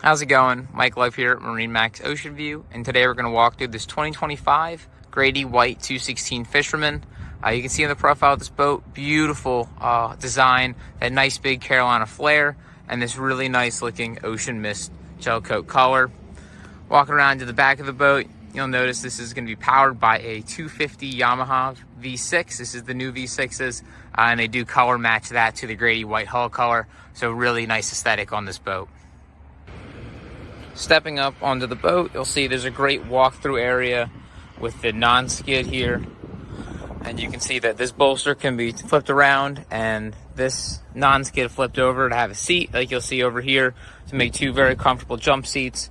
How's it going? Mike Love here at MarineMax Ocean View, and today we're going to walk through this 2025 Grady-White 216 Fisherman. You can see in the profile of this boat, beautiful design, that nice big Carolina flare, and this really nice looking ocean mist gel coat color. Walking around to the back of the boat, you'll notice this is going to be powered by a 250 Yamaha V6. This is the new V6s, and they do color match that to the Grady-White hull color, so really nice aesthetic on this boat. Stepping up onto the boat, you'll see there's a great walk-through area with the non-skid here. And you can see that this bolster can be flipped around and this non-skid flipped over to have a seat, like you'll see over here, to make two very comfortable jump seats,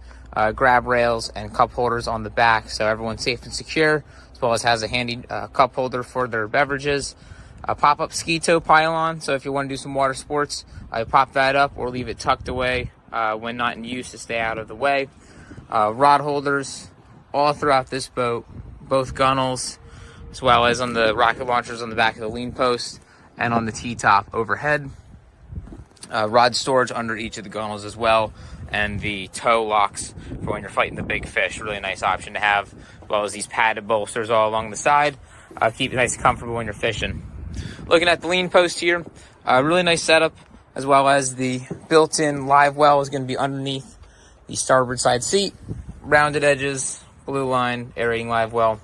grab rails, and cup holders on the back, so everyone's safe and secure, as well as has a handy cup holder for their beverages. A pop-up ski tow pylon, so if you want to do some water sports, pop that up or leave it tucked away when not in use to stay out of the way. Rod holders all throughout this boat, both gunnels, as well as on the rocket launchers on the back of the lean post and on the T-top overhead. Rod storage under each of the gunnels as well, and the tow locks for when you're fighting the big fish. Really nice option to have, as well as these padded bolsters all along the side. Keep it nice and comfortable when you're fishing. Looking at the lean post here, really nice setup, as well as the built-in live well is going to be underneath the starboard side seat. Rounded edges, blue line, aerating live well.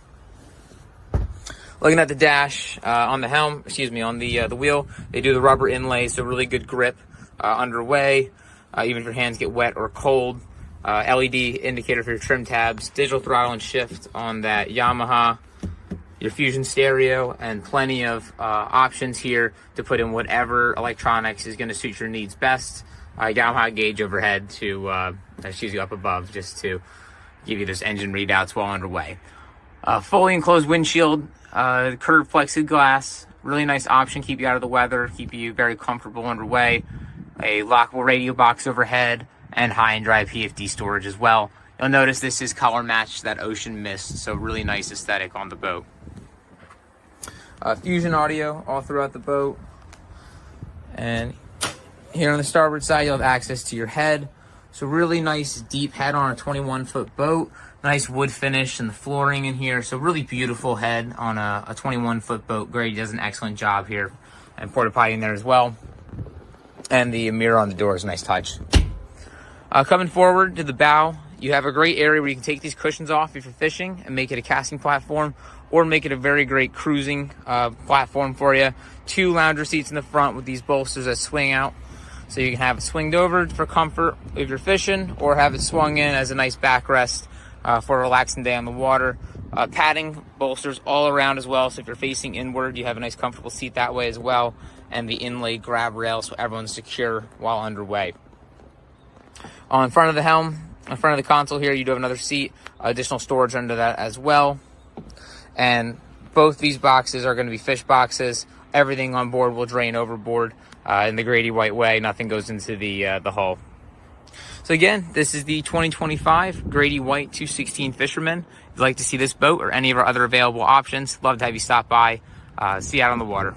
Looking at the dash on the helm, on the wheel, they do the rubber inlay, so really good grip underway, even if your hands get wet or cold. LED indicator for your trim tabs, digital throttle and shift on that Yamaha, your Fusion stereo, and plenty of options here to put in whatever electronics is going to suit your needs best. Yamaha gauge overhead to up above, just to give you those engine readouts while underway. Fully enclosed windshield, curved plexiglass, really nice option, keep you out of the weather, keep you very comfortable underway. A lockable radio box overhead, and high and dry PFD storage as well. You'll notice this is color matched that ocean mist, so really nice aesthetic on the boat. Fusion audio all throughout the boat, and here on the starboard side you'll have access to your head, so really nice deep head on a 21-foot boat. Nice wood finish and the flooring in here, so really beautiful head on a 21-foot boat. Grady does an excellent job here, and porta potty in there as well, and the mirror on the door is a nice touch. Coming forward to the bow, you have a great area where you can take these cushions off if you're fishing and make it a casting platform, or make it a very great cruising platform for you. Two lounger seats in the front with these bolsters that swing out, so you can have it swinged over for comfort if you're fishing, or have it swung in as a nice backrest for a relaxing day on the water. Padding bolsters all around as well, so if you're facing inward, you have a nice comfortable seat that way as well, and the inlaid grab rail so everyone's secure while underway. On front of the helm, in front of the console here, you do have another seat, additional storage under that as well. And both these boxes are going to be fish boxes. Everything on board will drain overboard in the Grady-White way. Nothing goes into the hull. So again, this is the 2025 Grady-White 216 Fisherman. If you'd like to see this boat or any of our other available options, love to have you stop by. See you out on the water.